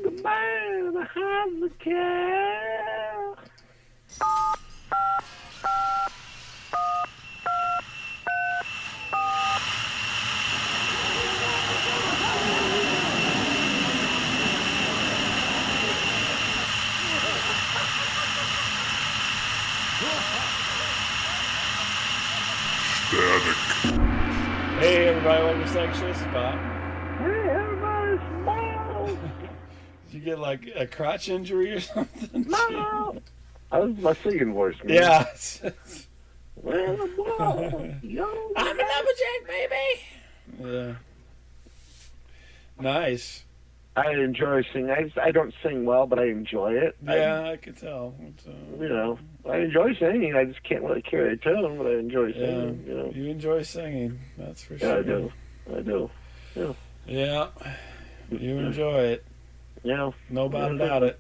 the man behind the car. Hey everybody, welcome to Sexual Spot. Hey, everybody, smile. Did you get like a crotch injury or something? No. That was my singing voice, man. Yeah. Well, I'm I'm a lumberjack, baby. Yeah. Nice. I enjoy singing. I don't sing well, but I enjoy it. Yeah, I could tell. I enjoy singing. I just can't really carry a tune, but I enjoy singing. Yeah, you enjoy singing. That's for Yeah, sure. I do. Yeah. Yeah. You enjoy it. Yeah. No about it. No about it.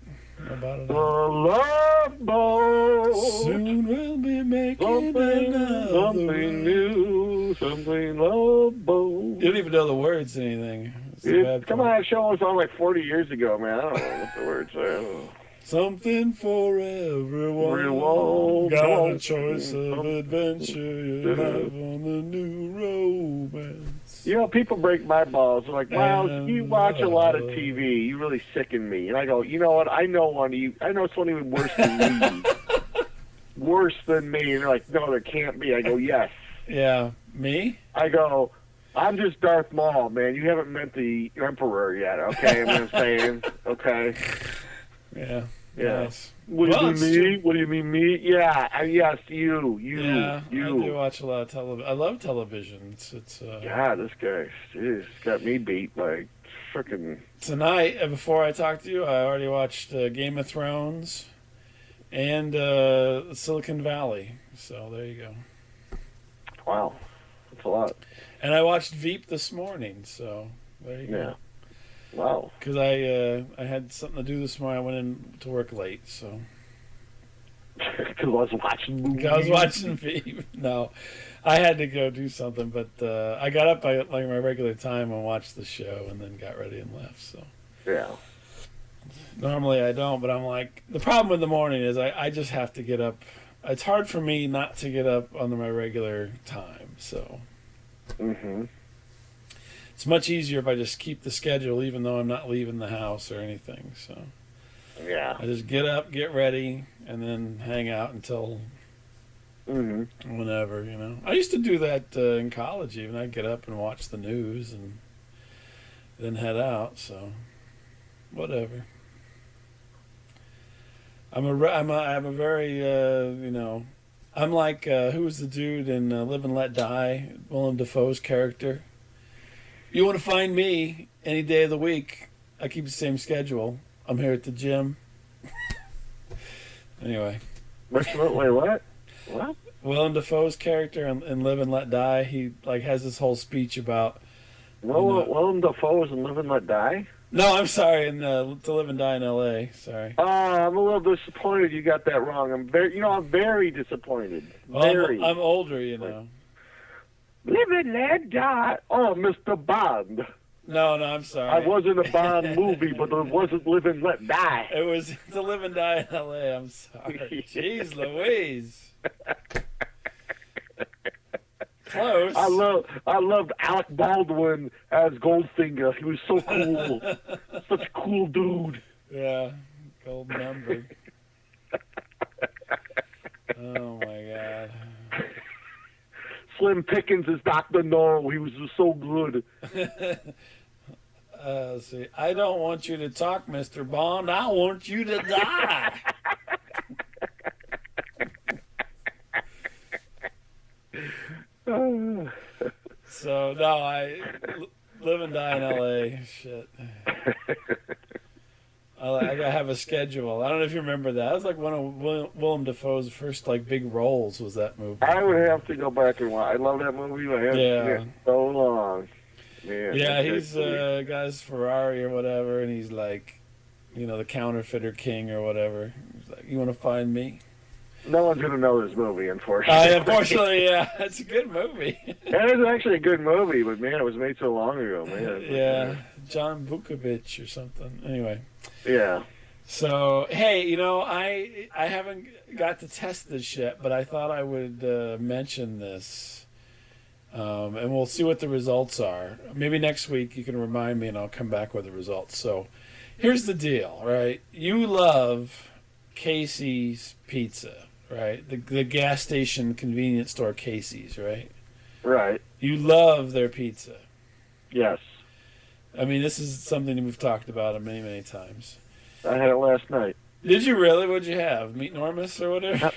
The love boat. Soon we'll be making something new, something love boat. You don't even know the words to anything. Come on, that show was on like 40 years ago, man. I don't know what the words are. Something for everyone. Got a choice of adventure. You're live on the new romance. You know, people break my balls. They're like, "Wow, you watch a lot of TV. You really sicken me." And I go, "You know what? I know one. I know someone even worse than me. Worse than me." And they're like, "No, there can't be." I go, "Yes." Yeah, me? I go, "I'm just Darth Maul, man. You haven't met the Emperor yet, okay?" I'm just saying, okay. Yeah. Yeah. Nice. What do you mean me? What do you mean me? Yeah. Yes, you. Yeah, I do watch a lot of television. I love television. It's yeah, this guy, he's got me beat by freaking. Tonight, before I talked to you, I already watched Game of Thrones and Silicon Valley. So there you go. Wow, that's a lot. And I watched Veep this morning. So there you go. Yeah. Wow. Because I had something to do this morning. I went in to work late, so. Because I was watching movies. I was watching Veep. No, I had to go do something, but I got up by like my regular time and watched the show, and then got ready and left. So. Yeah. Normally I don't, but I'm like, the problem in the morning is I just have to get up. It's hard for me not to get up on my regular time, so. Mm-hmm. It's much easier if I just keep the schedule, even though I'm not leaving the house or anything. So, yeah, I just get up, get ready, and then hang out until whenever, you know. I used to do that in college. Even I'd get up and watch the news and then head out. So, whatever. I'm a very you know. I'm like who was the dude in Live and Let Die? Willem Dafoe's character. You want to find me any day of the week, I keep the same schedule. I'm here at the gym. Anyway. Wait, what? What? Willem Dafoe's character in Live and Let Die, he like has this whole speech about... Willem Dafoe is in Live and Let Die? No, I'm sorry, in To Live and Die in L.A., sorry. I'm a little disappointed you got that wrong. I'm very disappointed. Very. I'm older, you know. Live and Let Die. Oh, Mr. Bond. No, I'm sorry. I was in a Bond movie, but it wasn't Live and Let Die. It was To Live and Die in L.A., I'm sorry. Jeez Louise. Close. I loved Alec Baldwin as Goldfinger. He was so cool. Such a cool dude. Yeah, gold number. Oh my God. Slim Pickens is Dr. No. He was just so good. See, I don't want you to talk, Mr. Bond. I want you to die. So, no, I live and die in L.A. Shit. I gotta have a schedule. I don't know if you remember that. That was like one of Willem Dafoe's first like big roles. Was that movie? I would have to go back and watch. I love that movie. I haven't seen it so long. Yeah, he's got his Ferrari or whatever, and he's like, you know, the counterfeiter king or whatever. He's like, you want to find me? No one's going to know this movie, unfortunately. Unfortunately, yeah. It's a good movie. It was actually a good movie, but, man, it was made so long ago, man. Yeah. John Vukovich or something. Anyway. Yeah. So, hey, you know, I haven't got to test this yet, but I thought I would mention this. And we'll see what the results are. Maybe next week you can remind me and I'll come back with the results. So, here's the deal, right? You love Casey's Pizza, right? The gas station convenience store Casey's, right? Right. You love their pizza. Yes. I mean, this is something we've talked about many, many times. I had it last night. Did you really? What'd you have? Meat Normus or whatever?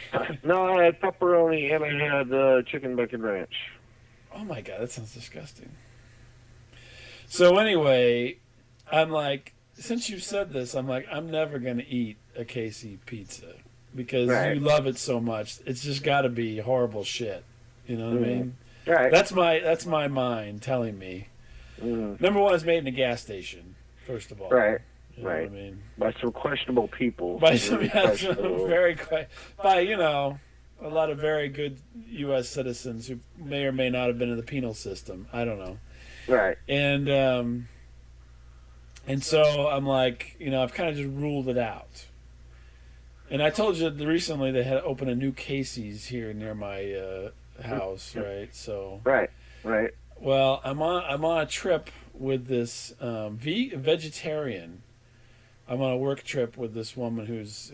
No, I had pepperoni and I had chicken bacon ranch. Oh my God, that sounds disgusting. So anyway, I'm like, since you said this, I'm like, I'm never going to eat a Casey pizza because you love it so much. It's just got to be horrible shit. You know what I mean? Right. That's my mind telling me. Number one, it's made in a gas station, first of all. Right. You know what I mean? By some questionable people. By some a lot of very good U.S. citizens who may or may not have been in the penal system. I don't know. Right. And so I'm like, you know, I've kind of just ruled it out. And I told you that recently they had opened a new Casey's here near my house, right? So. Right. Well, I'm on a trip with this vegetarian. I'm on a work trip with this woman who's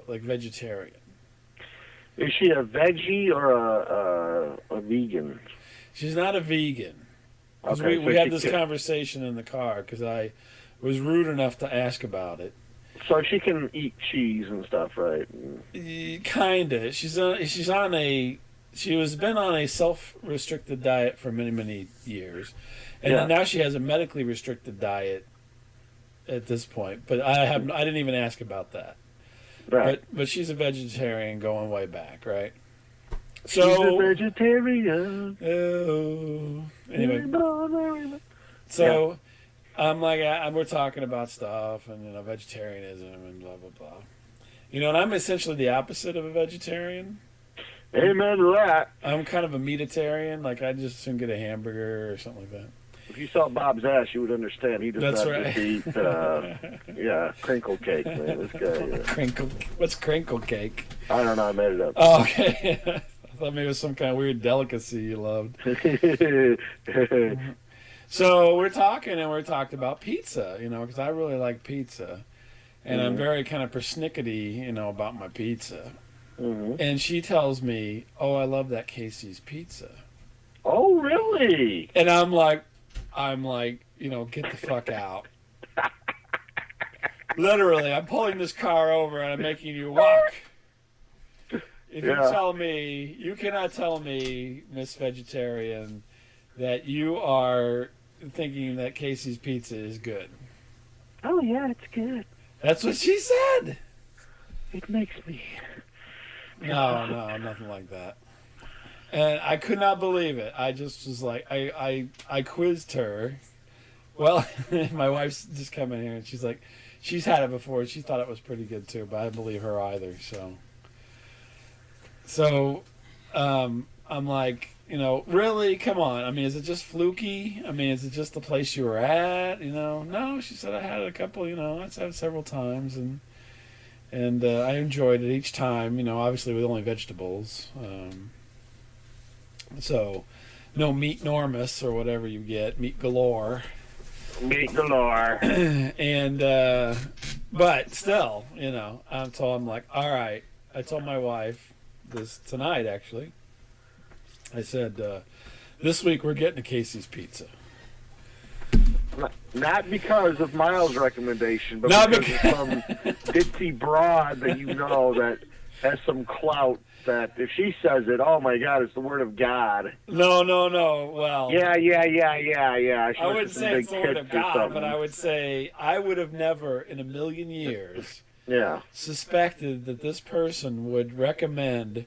like vegetarian. Is she a veggie or a vegan? She's not a vegan. Okay, we had this conversation in the car because I was rude enough to ask about it. So she can eat cheese and stuff, right? Kinda. She has been on a self-restricted diet for many, many years, and then now she has a medically restricted diet at this point. But I didn't even ask about that. Right. But she's a vegetarian going way back, right? She's a vegetarian. Oh. Anyway. So I'm like, we're talking about stuff and vegetarianism and blah blah blah. You know, and I'm essentially the opposite of a vegetarian. Amen to that. I'm kind of a meatitarian. Like, I just soon get a hamburger or something like that. If you saw Bob's ass, you would understand. He does not just eat, crinkle cake, man. This guy. What's crinkle cake? I don't know. I made it up. Oh, okay. I thought maybe it was some kind of weird delicacy you loved. So we're talking, and we talked about pizza, because I really like pizza. And I'm very kind of persnickety, about my pizza. Mm-hmm. And she tells me, "Oh, I love that Casey's pizza." Oh, really? And I'm like, get the fuck out. Literally, I'm pulling this car over and I'm making you walk. If you cannot tell me, Miss Vegetarian, that you are thinking that Casey's pizza is good. Oh, yeah, it's good. That's what she said. It makes me... No, nothing like that. And I could not believe it. I just was like, I quizzed her. Well, my wife's just come in here and she's like, she's had it before. She thought it was pretty good too, but I didn't believe her either. So, I'm like, really? Come on. I mean, is it just fluky? I mean, is it just the place you were at? No, she said I had it a couple, I've had it several times and I enjoyed it each time, obviously with only vegetables. So, no meat normus or whatever you get, meat galore. Meat galore. And, but still, so I'm like, all right. I told my wife this tonight, actually. I said, this week we're getting a Casey's pizza. Not because of Miles' recommendation, but because of some ditzy broad that that has some clout. That if she says it, oh my God, it's the word of God. No. Well, yeah. I wouldn't say it's the word of God, but I would say I would have never in a million years suspected that this person would recommend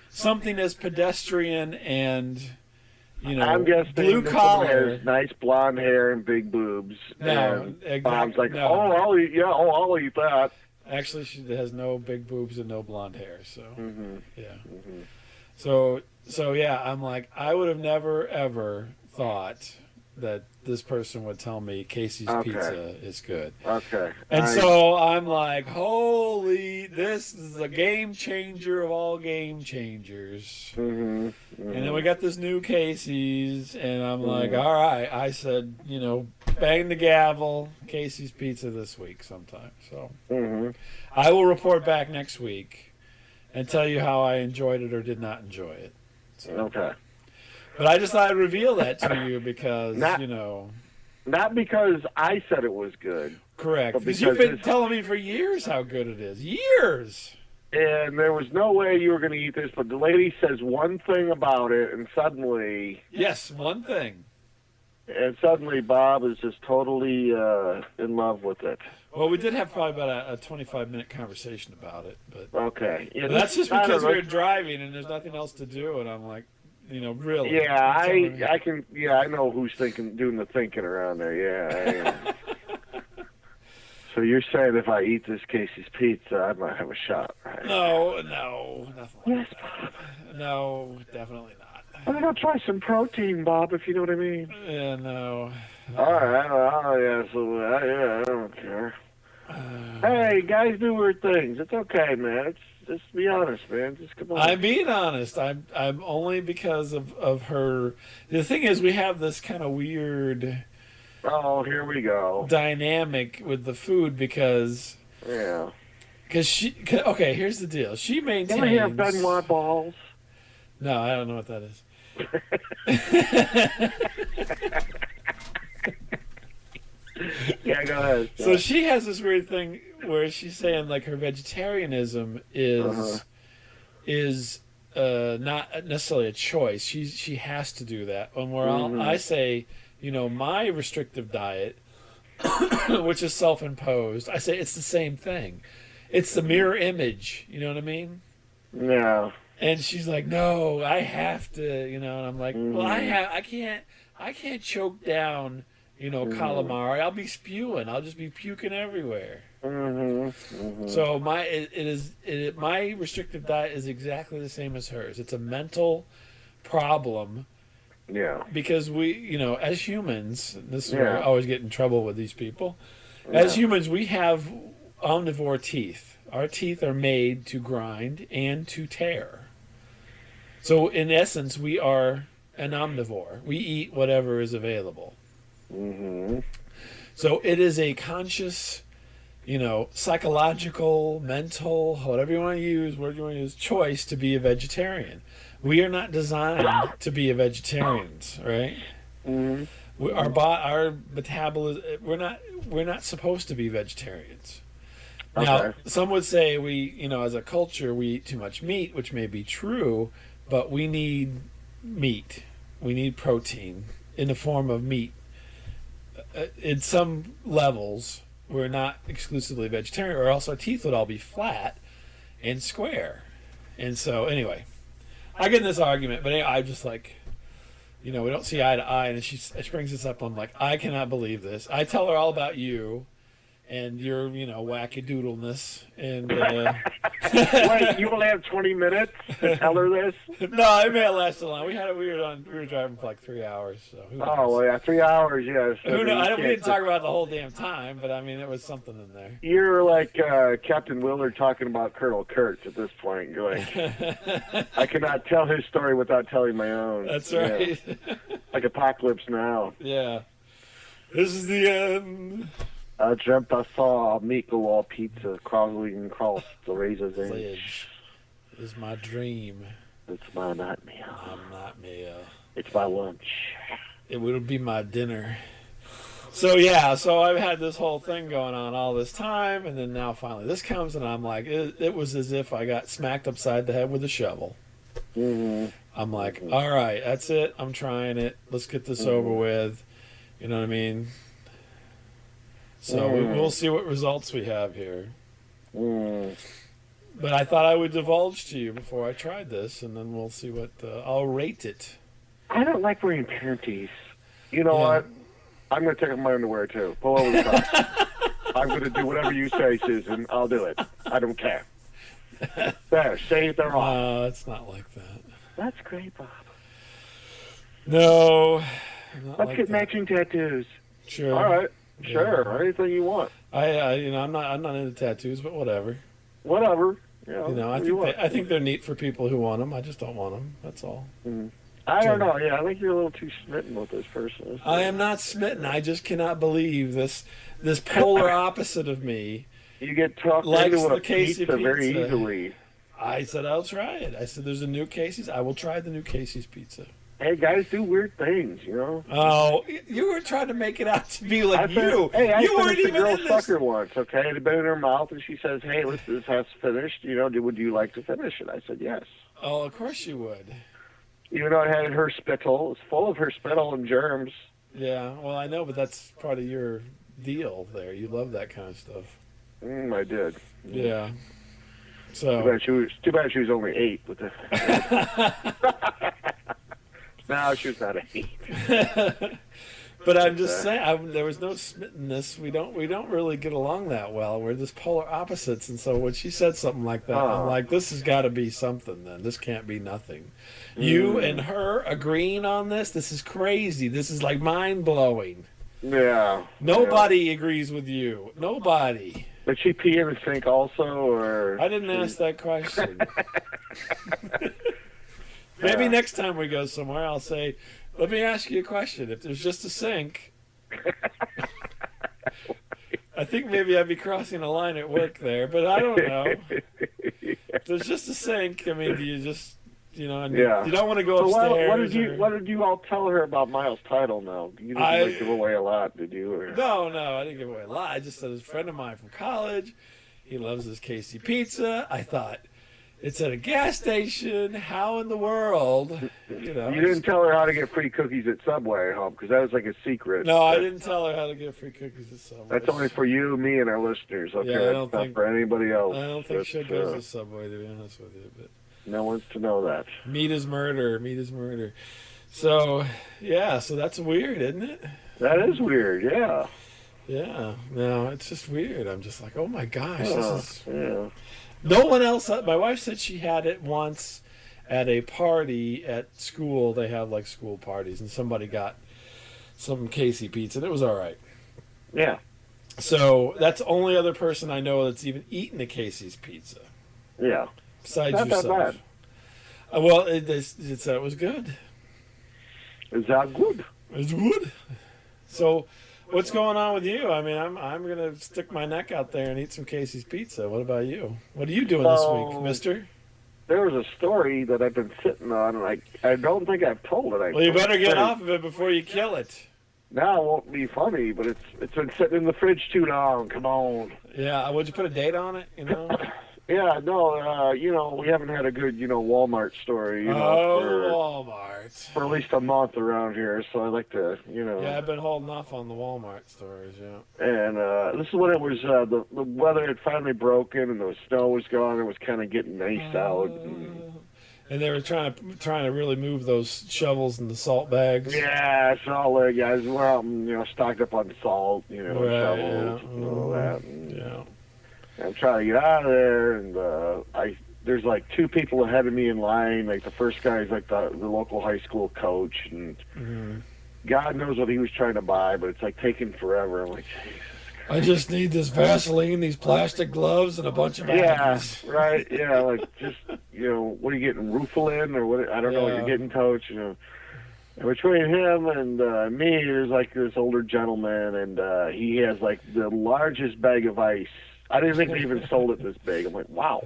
something as pedestrian and I'm guessing blue collar, has nice blonde hair and big boobs. No, and Bob's like, no. I'll eat that. Actually, she has no big boobs and no blonde hair. So yeah. Mm-hmm. So yeah, I'm like, I would have never ever thought that this person would tell me Casey's Pizza is good. Okay. And so I'm like, holy, this is a game changer of all game changers. Mm-hmm. Mm-hmm. And then we got this new Casey's, and I'm like, all right. I said, bang the gavel, Casey's Pizza this week sometime. So I will report back next week and tell you how I enjoyed it or did not enjoy it. So. Okay. But I just thought I'd reveal that to you because, Not because I said it was good. Correct. Because you've been telling me for years how good it is. Years! And there was no way you were going to eat this, but the lady says one thing about it, and suddenly... Yes, one thing. And suddenly Bob is just totally in love with it. Well, we did have probably about a 25-minute conversation about it. But okay. Yeah, but that's just because we were driving and there's nothing else to do, and I'm like... really. Yeah, I can. Yeah, I know who's doing the thinking around there. Yeah. So you're saying if I eat this Casey's Pizza, I might have a shot, right? No, nothing like that. No, definitely not. I'm gonna try some protein, Bob, if you know what I mean. Yeah, no. All right. Yeah. So I don't care. Hey, guys do weird things. It's okay, man. Just be honest, man. Just come on. I'm being honest. I'm only because of her. The thing is, we have this kind of weird. Oh, here we go. Dynamic with the food because. Yeah. Because okay, here's the deal. She maintains. Can I have Benoit balls? No, I don't know what that is. Yeah, go ahead. So she has this weird thing where she's saying like her vegetarianism is not necessarily a choice. She has to do that. And where I say, my restrictive diet, which is self-imposed, I say it's the same thing. It's the mirror image. You know what I mean? Yeah. And she's like, no, I have to, and I'm like, well, I can't choke down. Calamari. I'll be spewing. I'll just be puking everywhere. So my restrictive diet is exactly the same as hers. It's a mental problem. Yeah. Because we, as humans, this is where I always get in trouble with these people. As humans, we have omnivore teeth. Our teeth are made to grind and to tear. So in essence, we are an omnivore. We eat whatever is available. So it is a conscious, psychological, mental, whatever you want to use, word you want to use, choice to be a vegetarian. We are not designed to be a vegetarians, right? Our metabolism, we're not supposed to be vegetarians. Now, some would say we, as a culture, we eat too much meat, which may be true, but we need meat. We need protein in the form of meat. In some levels, we're not exclusively vegetarian, or else our teeth would all be flat and square. And so, anyway, I get in this argument, but anyway, I'm just like, we don't see eye to eye, and she brings this up. I'm like, I cannot believe this. I tell her all about you and your, wackadoodleness. And wait, you only have 20 minutes to tell her this? No, I may have lasted long. We were driving for like 3 hours. So who knows? Oh well, yeah, 3 hours, yes. Who knows? We didn't talk about the whole damn time, but I mean, there was something in there. You're like Captain Willard talking about Colonel Kurtz at this point. You're like, I cannot tell his story without telling my own. That's right. Yeah. Like Apocalypse Now. Yeah. This is the end. I dreamt I saw a Michelob pizza crawling across the razor's edge. It is my dream. It's my nightmare. My nightmare. It's my lunch. It will be my dinner. So I've had this whole thing going on all this time, and then now finally this comes, and I'm like, it was as if I got smacked upside the head with a shovel. I'm like, all right, that's it. I'm trying it. Let's get this over with. You know what I mean? So we'll see what results we have here. But I thought I would divulge to you before I tried this, and then we'll see what I'll rate it. I don't like wearing panties. You know what? I'm going to take off my underwear, too. Pull over the top. I'm going to do whatever you say, Susan. I'll do it. I don't care. There, say it, they're off. No, it's not like that. That's great, Bob. No. Let's get matching tattoos. Sure. All right. Sure. Anything you want. I'm not into tattoos, but whatever. Whatever. I think they're neat for people who want them. I just don't want them. That's all. Mm. I don't know. Yeah, I think you're a little too smitten with this person. I am not smitten. I just cannot believe this polar opposite of me. You get talked into a pizza very easily. I said I'll try it. I said there's a new Casey's. I will try the new Casey's pizza. Hey, guys do weird things, Oh, you were trying to make it out to be like you. Hey, I you weren't finished even a in girl this. sucker once, okay? It had been in her mouth, and she says, hey, listen, this has finished. Would you like to finish it? I said, yes. Oh, of course you would. Even though it had her spittle. It's full of her spittle and germs. Yeah, well, I know, but that's part of your deal there. You love that kind of stuff. I did. Yeah. So. Too bad she was only 8. With the... No, she was not 8. But I'm just saying, there was no smittenness. We don't really get along that well. We're just polar opposites, and so when she said something like that, I'm like, this has got to be something. Then this can't be nothing. You and her agreeing on this. This is crazy. This is like mind blowing. Yeah. Nobody agrees with you. Nobody. Did she pee in the sink also, or? I didn't ask that question. Maybe next time we go somewhere, I'll say, let me ask you a question. If there's just a sink, I think maybe I'd be crossing a line at work there, but I don't know. If there's just a sink, I mean, do you just, you don't want to go upstairs. What did you all tell her about Miles' title now? You didn't give away a lot, did you? Or? No, I didn't give away a lot. I just said it's a friend of mine from college. He loves his Casey pizza. I thought, it's at a gas station. How in the world? You didn't tell her how to get free cookies at Subway at home, because that was like a secret. No, I didn't tell her how to get free cookies at Subway. That's only for you, me, and our listeners. Okay, yeah, I don't that's think not for anybody else. I don't think she goes to Subway, to be honest with you. But no one's to know that. Meat is murder. Meat is murder. So, yeah, so that's weird, isn't it? That is weird, yeah. Yeah, no, it's just weird. I'm just like, oh my gosh, this is... Yeah. No one else. My wife said she had it once at a party at school. They have like school parties, and somebody got some Casey pizza, and it was all right. Yeah. So that's the only other person I know that's even eaten a Casey's pizza. Yeah. Besides not yourself. That bad. Well, it said it was good. Is that good? It's good. So, what's going on with you? I mean, I'm gonna stick my neck out there and eat some Casey's pizza. What about you? What are you doing this week, Mister? There was a story that I've been sitting on, and I don't think I've told it. Well, you better get off of it before you kill it. Now it won't be funny, but it's been sitting in the fridge too long. Come on. Yeah, would you put a date on it? Yeah, no, we haven't had a good, Walmart story, Walmart. For at least a month around here, so I like to, Yeah, I've been holding off on the Walmart stories, yeah. And this is when it was, the weather had finally broken and the snow was gone. It was kind of getting nice out. And they were trying to really move those shovels and the salt bags. Yeah, so all the guys were out and, stocked up on salt, shovels and all that. Yeah. I'm trying to get out of there, and there's like 2 people ahead of me in line. Like the first guy is like the local high school coach, and God knows what he was trying to buy, but it's like taking forever. I'm like, Jesus Christ. I just need this Vaseline, these plastic gloves, and a bunch of baggies. Yeah, right. Yeah, like just what are you getting, Rufalin or what? I don't know what you're getting, coach. And between him and me, there's like this older gentleman, and he has like the largest bag of ice. I didn't think they even sold it this big. I'm like, wow,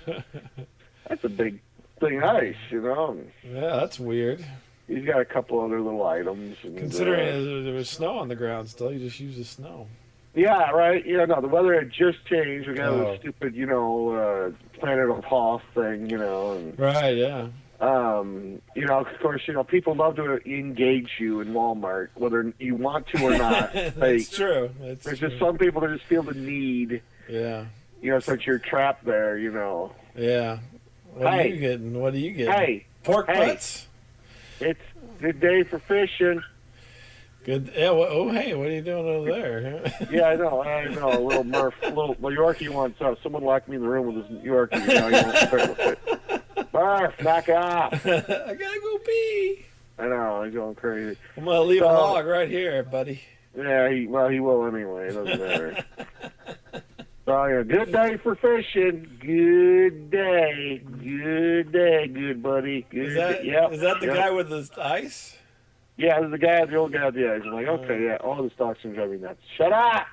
that's a big thing of ice, Yeah, that's weird. He's got a couple other little items. And, considering there was snow on the ground still, you just use the snow. Yeah, right. Yeah, no, the weather had just changed. We got this stupid, Planet of Hoth thing, And, right, yeah. Of course, people love to engage you in Walmart, whether you want to or not. That's true. There's just some people that just feel the need. Yeah. Since you're trapped there, Yeah. What are you getting? Hey. Pork butts? It's the day for fishing. Good. Yeah. Oh, hey, what are you doing over there? Yeah, I know. A little Murph, little Yorkie wants someone locked me in the room with his Yorkie. You know, he won't quit with it. Murph, knock it off. I gotta go pee. I know, he's going crazy. I'm gonna leave a log right here, buddy. Yeah, he will anyway. It doesn't matter. So, yeah, good day for fishing. Good day. Good day, good buddy. Good Is that, yep, is that the yep. guy with the ice? Yeah, there's the old guy at the edge. I'm like, okay, yeah, all the stocks are driving nuts. Shut up!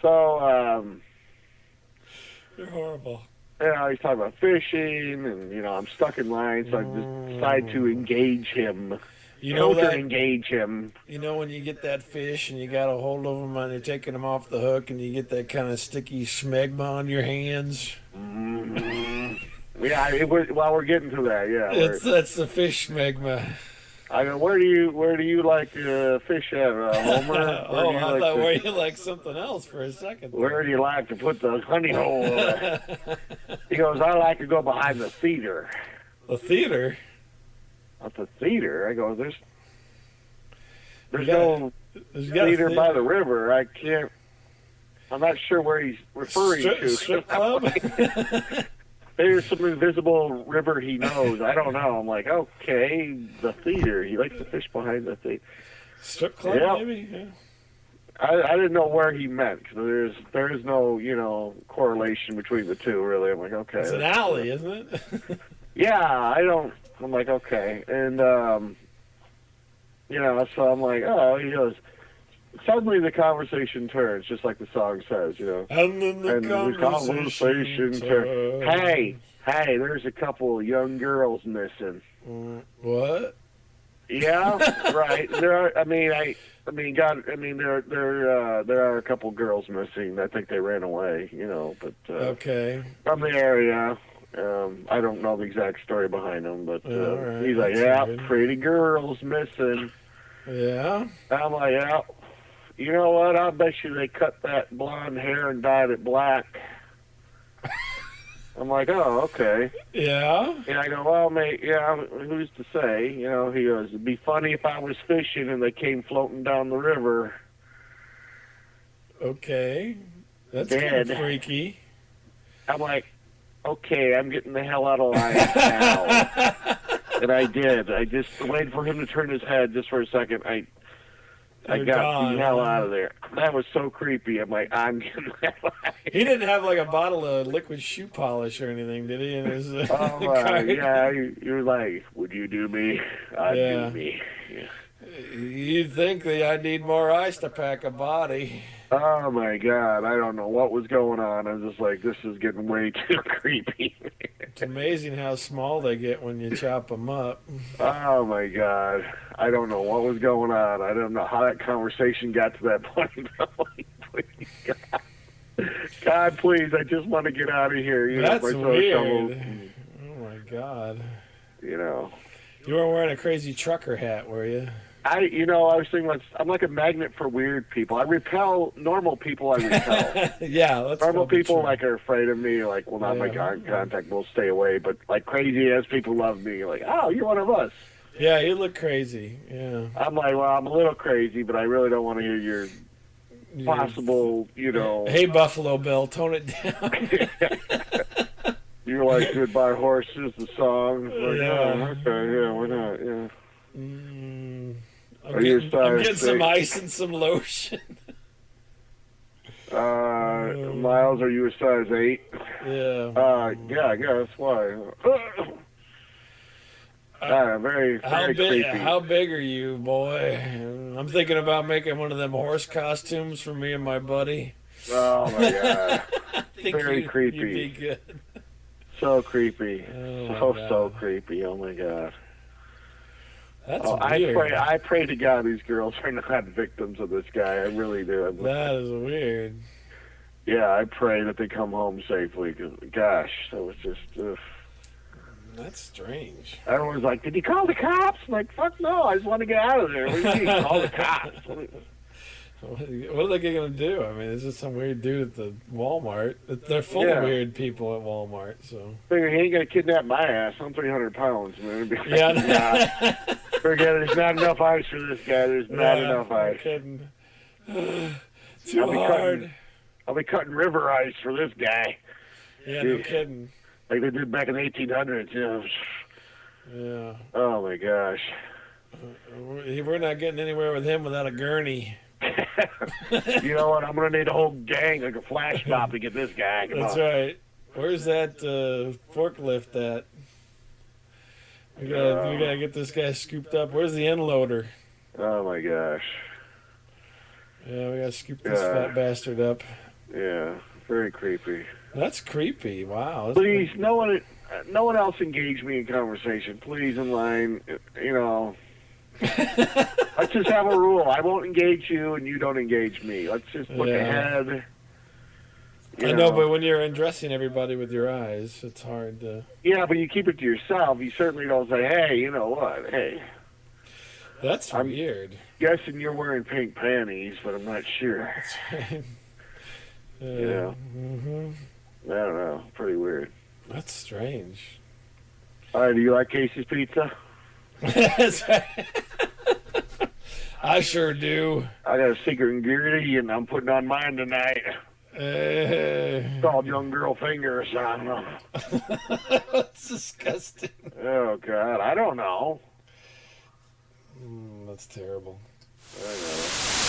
So, You're horrible. yeah, he's talking about fishing, and, you know, I'm stuck in line, so I just decide to engage him. You know that, engage him. You know when you get that fish and you got a hold of him and you're taking him off the hook and you get that kind of sticky smegma on your hands? Mm-hmm. Yeah, while we're getting to that, yeah. That's the fish smegma. I mean, where do you like to fish at, Homer? I thought where you like something else for a second. Where do you like to put the honey hole? He goes, I like to go behind the theater. The theater? At the theater? I go, there's no theater by the river. I'm not sure where he's referring to. Strip club? There's some invisible river he knows. I don't know. I'm like, okay, the theater. He likes to fish behind the theater. Strip club, maybe? Yeah. I didn't know where he meant. There is no, you know, correlation between the two, really. I'm like, okay. It's an alley, isn't it? Yeah, I'm like, okay. And, you know, so I'm like, oh, he goes, suddenly the conversation turns, just like the song says, you know. And then the conversation turns. Hey, there's a couple of young girls missing. What? Yeah, right. There are a couple girls missing. I think they ran away, you know, but okay. From the area. I don't know the exact story behind them, but right, he's like, pretty girls missing. Yeah. I'm like, yeah. You know what? I bet you they cut that blonde hair and dyed it black. I'm like, oh, okay. Yeah. And I go, well, mate, yeah, who's to say? You know, he goes, it'd be funny if I was fishing and they came floating down the river. Okay. That's kind of freaky. I'm like, okay, I'm getting the hell out of line now. And I did. I just waited for him to turn his head just for a second. I got the hell out of there. That was so creepy. I'm like, I'm getting the hell out of here. He didn't have like a bottle of liquid shoe polish or anything, did he? In his, yeah, he was like, would you do me? I'd do me. Yeah. You'd think that I need more ice to pack a body. Oh, my God. I don't know what was going on. I was just like, this is getting way too creepy. It's amazing how small they get when you chop them up. Oh, my God. I don't know what was going on. I don't know how that conversation got to that point. Please, God, please, I just want to get out of here. You That's know, weird. Oh, my God. You know. You weren't wearing a crazy trucker hat, were you? I was thinking, I'm like a magnet for weird people. I repel normal people. I repel. Yeah, that's normal people true. like are afraid of me. Like, will not make eye contact. Will stay away. But like crazy ass people love me. Like, oh, you're one of us. Yeah, you look crazy. Yeah. I'm like, well, I'm a little crazy, but I really don't want to hear your possible, you know. Hey, Buffalo Bill, tone it down. You're like Goodbye Horses, the song. Like, yeah. Oh, okay, yeah, why not? Yeah. I'm getting some ice and some lotion. Miles, are you a size 8? Yeah. Yeah, I guess. Why? Very creepy. How big are you, boy? I'm thinking about making one of them horse costumes for me and my buddy. Oh, my God. I think very creepy. You'd be good. So creepy. Oh, so creepy. Oh, my God. That's weird. I pray to God these girls are not victims of this guy. I really do. That is weird. Yeah, I pray that they come home safely. Cause, gosh, that was just... That's strange. Everyone's like, did he call the cops? I'm like, fuck no, I just want to get out of there. What do you mean, call the cops? What are they going to do? I mean, it's just some weird dude at the Walmart. They're full of weird people at Walmart, so... Figure he ain't going to kidnap my ass. I'm 300 pounds, man. Yeah. Forget it. There's not enough ice for this guy. There's not enough ice. Kidding. Too hard. I'll be cutting river ice for this guy. Yeah, no kidding. Like they did back in the 1800s, you know. Yeah. Oh, my gosh. We're not getting anywhere with him without a gurney. You know what? I'm going to need a whole gang, like a flash mob, to get this guy. Come That's on. right. Where's that forklift at? We gotta get this guy scooped up. Where's the end loader? Oh, my gosh. Yeah, we gotta scoop this fat bastard up. Yeah, very creepy. That's creepy. Wow. Please, no one else engage me in conversation. Please, in line. You know, let's just have a rule. I won't engage you, and you don't engage me. Let's just look ahead. I know, but when you're undressing everybody with your eyes, it's hard to... Yeah, but you keep it to yourself. You certainly don't say, hey, you know what, hey. That's weird. Guessing you're wearing pink panties, but I'm not sure. That's right. You know? Mm-hmm. I don't know. Pretty weird. That's strange. All right, do you like Casey's Pizza? That's right. I sure do. I got a secret ingredient, and I'm putting on mine tonight. It's called Young Girl Finger or something. That's disgusting. Oh, God. I don't know. That's terrible. I know.